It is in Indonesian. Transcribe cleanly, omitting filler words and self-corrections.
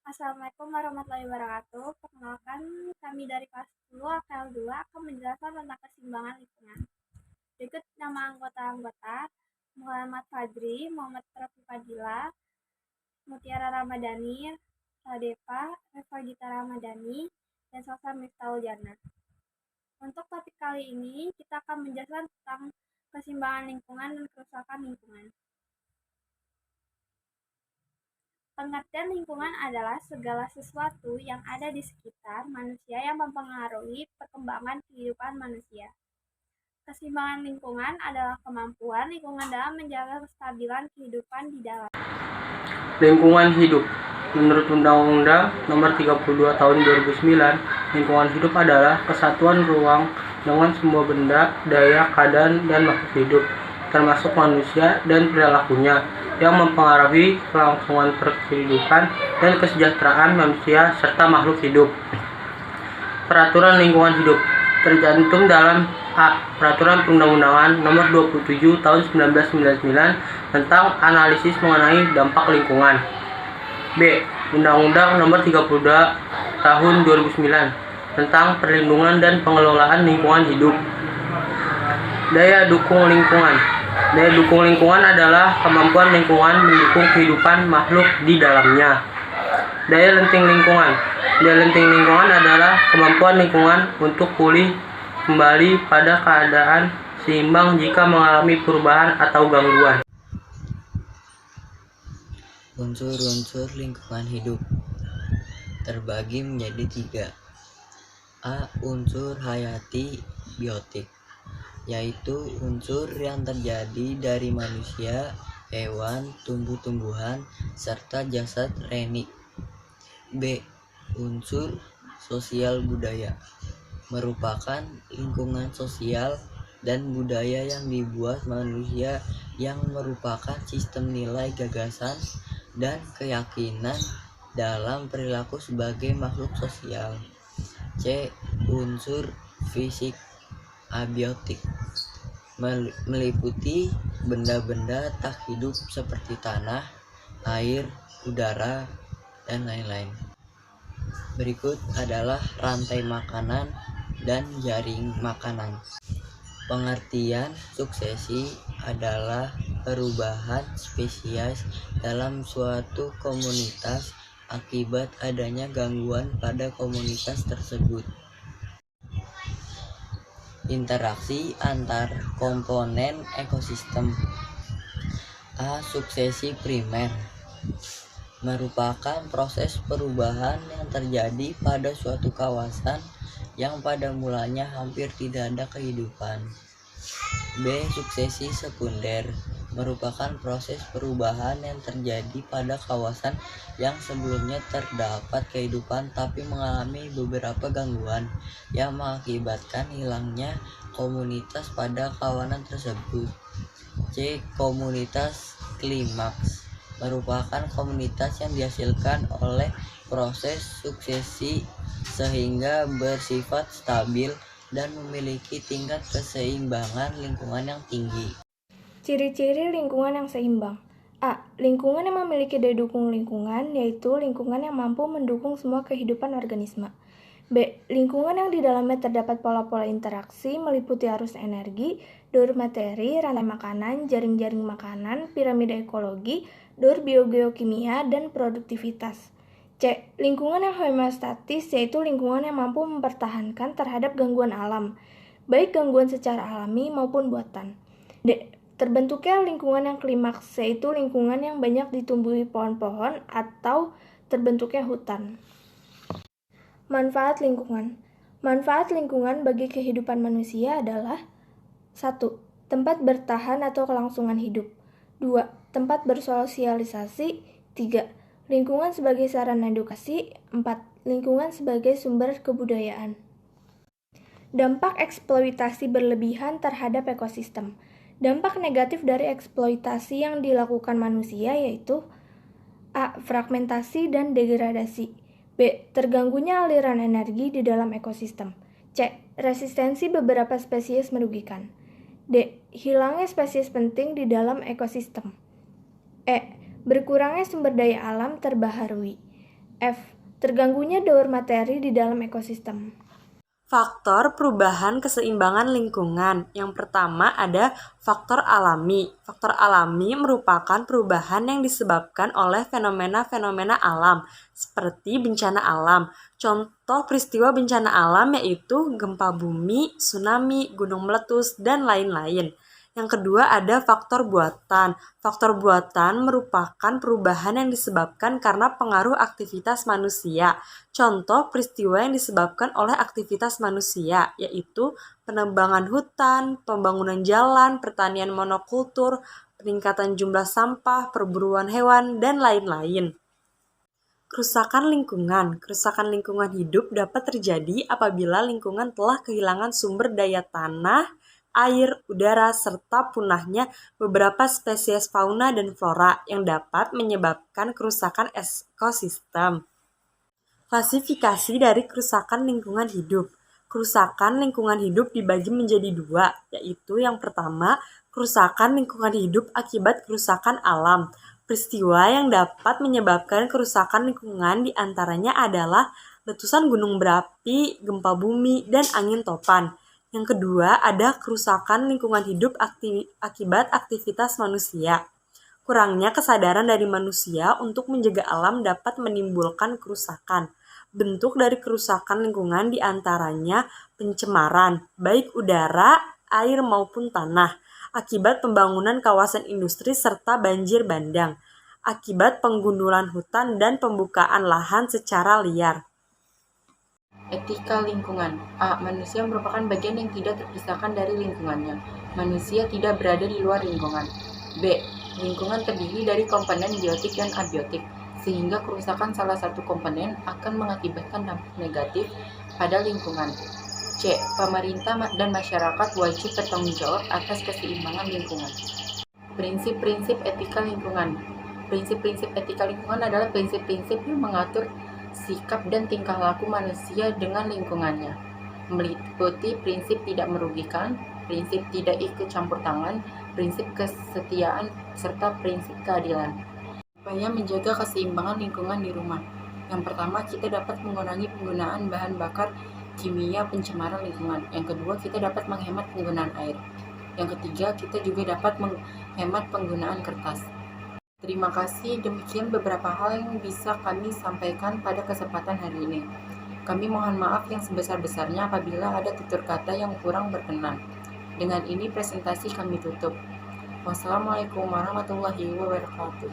Assalamualaikum warahmatullahi wabarakatuh. Perkenalkan, kami dari kelas 10 AKL 2 akan menjelaskan tentang keseimbangan lingkungan. Berikut nama anggota-anggota: Muhammad Fadri, Muhammad Rafi Fadila, Mutiara Ramadhani, Radepa, Reva Gita Ramadhani, dan Salsa Miftahul Jannah. Untuk topik kali ini, kita akan menjelaskan tentang keseimbangan lingkungan dan kerusakan lingkungan. Pengertian lingkungan adalah segala sesuatu yang ada di sekitar manusia yang mempengaruhi perkembangan kehidupan manusia. Keseimbangan lingkungan adalah kemampuan lingkungan dalam menjaga kestabilan kehidupan di dalam. Lingkungan hidup. Menurut Undang-Undang Nomor 32 Tahun 2009, lingkungan hidup adalah kesatuan ruang dengan semua benda, daya, keadaan, dan makhluk hidup, termasuk manusia dan perilakunya, yang mempengaruhi kelangsungan kehidupan dan kesejahteraan manusia serta makhluk hidup. Peraturan lingkungan hidup tercantum dalam A. Peraturan Perundang-undangan Nomor 27 Tahun 1999 tentang analisis mengenai dampak lingkungan. B. Undang-Undang Nomor 32 Tahun 2009 tentang perlindungan dan pengelolaan lingkungan hidup. Daya dukung lingkungan. Daya dukung lingkungan adalah kemampuan lingkungan mendukung kehidupan makhluk di dalamnya. Daya lenting lingkungan. Daya lenting lingkungan adalah kemampuan lingkungan untuk pulih kembali pada keadaan seimbang jika mengalami perubahan atau gangguan. Unsur-unsur lingkungan hidup terbagi menjadi 3. A. Unsur hayati biotik, yaitu unsur yang terjadi dari manusia, hewan, tumbuh-tumbuhan, serta jasad renik. B. Unsur sosial budaya, merupakan lingkungan sosial dan budaya yang dibuat manusia yang merupakan sistem nilai, gagasan, dan keyakinan dalam perilaku sebagai makhluk sosial. C. Unsur fisik abiotik, meliputi benda-benda tak hidup seperti tanah, air, udara, dan lain-lain. Berikut adalah rantai makanan dan jaring makanan. Pengertian suksesi adalah perubahan spesies dalam suatu komunitas akibat adanya gangguan pada komunitas tersebut. Interaksi antar komponen ekosistem. A. Suksesi primer, merupakan proses perubahan yang terjadi pada suatu kawasan yang pada mulanya hampir tidak ada kehidupan. B. Suksesi sekunder, merupakan proses perubahan yang terjadi pada kawasan yang sebelumnya terdapat kehidupan tapi mengalami beberapa gangguan yang mengakibatkan hilangnya komunitas pada kawasan tersebut. C. Komunitas klimaks, merupakan komunitas yang dihasilkan oleh proses suksesi sehingga bersifat stabil dan memiliki tingkat keseimbangan lingkungan yang tinggi. Ciri-ciri lingkungan yang seimbang. A. Lingkungan yang memiliki daya dukung lingkungan, yaitu lingkungan yang mampu mendukung semua kehidupan organisme. B. Lingkungan yang di dalamnya terdapat pola-pola interaksi meliputi arus energi, daur materi, rantai makanan, jaring-jaring makanan, piramida ekologi, daur biogeokimia, dan produktivitas. C. Lingkungan yang homeostatis, yaitu lingkungan yang mampu mempertahankan terhadap gangguan alam, baik gangguan secara alami maupun buatan. D. Terbentuknya lingkungan yang klimaks, yaitu lingkungan yang banyak ditumbuhi pohon-pohon atau terbentuknya hutan. Manfaat lingkungan. Manfaat lingkungan bagi kehidupan manusia adalah 1. Tempat bertahan atau kelangsungan hidup. 2. Tempat bersosialisasi. 3. Lingkungan sebagai sarana edukasi. 4. Lingkungan sebagai sumber kebudayaan. Dampak eksploitasi berlebihan terhadap ekosistem. Dampak negatif dari eksploitasi yang dilakukan manusia yaitu A. Fragmentasi dan degradasi. B. Terganggunya aliran energi di dalam ekosistem. C. Resistensi beberapa spesies merugikan. D. Hilangnya spesies penting di dalam ekosistem. E. Berkurangnya sumber daya alam terbaharui. F. Terganggunya daur materi di dalam ekosistem. Faktor perubahan keseimbangan lingkungan. Yang pertama ada faktor alami. Faktor alami merupakan perubahan yang disebabkan oleh fenomena-fenomena alam, seperti bencana alam. Contoh peristiwa bencana alam yaitu gempa bumi, tsunami, gunung meletus, dan lain-lain. Yang kedua ada faktor buatan. Faktor buatan merupakan perubahan yang disebabkan karena pengaruh aktivitas manusia. Contoh peristiwa yang disebabkan oleh aktivitas manusia, yaitu penebangan hutan, pembangunan jalan, pertanian monokultur, peningkatan jumlah sampah, perburuan hewan, dan lain-lain. Kerusakan lingkungan. Kerusakan lingkungan hidup dapat terjadi apabila lingkungan telah kehilangan sumber daya tanah, air, udara, serta punahnya beberapa spesies fauna dan flora yang dapat menyebabkan kerusakan ekosistem. Klasifikasi dari kerusakan lingkungan hidup. Kerusakan lingkungan hidup dibagi menjadi dua, yaitu yang pertama, kerusakan lingkungan hidup akibat kerusakan alam. Peristiwa yang dapat menyebabkan kerusakan lingkungan diantaranya adalah letusan gunung berapi, gempa bumi, dan angin topan. Yang kedua, ada kerusakan lingkungan hidup akibat aktivitas manusia. Kurangnya kesadaran dari manusia untuk menjaga alam dapat menimbulkan kerusakan. Bentuk dari kerusakan lingkungan diantaranya pencemaran, baik udara, air maupun tanah, akibat pembangunan kawasan industri serta banjir bandang, akibat penggundulan hutan dan pembukaan lahan secara liar. Etika lingkungan. A. Manusia merupakan bagian yang tidak terpisahkan dari lingkungannya. Manusia tidak berada di luar lingkungan. B. Lingkungan terdiri dari komponen biotik dan abiotik, sehingga kerusakan salah satu komponen akan mengakibatkan dampak negatif pada lingkungan. C. Pemerintah dan masyarakat wajib bertanggung jawab atas keseimbangan lingkungan. Prinsip-prinsip etika lingkungan. Prinsip-prinsip etika lingkungan adalah prinsip-prinsip yang mengatur sikap dan tingkah laku manusia dengan lingkungannya, meliputi prinsip tidak merugikan, prinsip tidak ikut campur tangan, prinsip kesetiaan, serta prinsip keadilan. Supaya menjaga keseimbangan lingkungan di rumah. Yang pertama, kita dapat mengurangi penggunaan bahan bakar kimia pencemaran lingkungan. Yang kedua, kita dapat menghemat penggunaan air. Yang ketiga, kita juga dapat menghemat penggunaan kertas. Terima kasih, demikian beberapa hal yang bisa kami sampaikan pada kesempatan hari ini. Kami mohon maaf yang sebesar-besarnya apabila ada tutur kata yang kurang berkenan. Dengan ini presentasi kami tutup. Wassalamualaikum warahmatullahi wabarakatuh.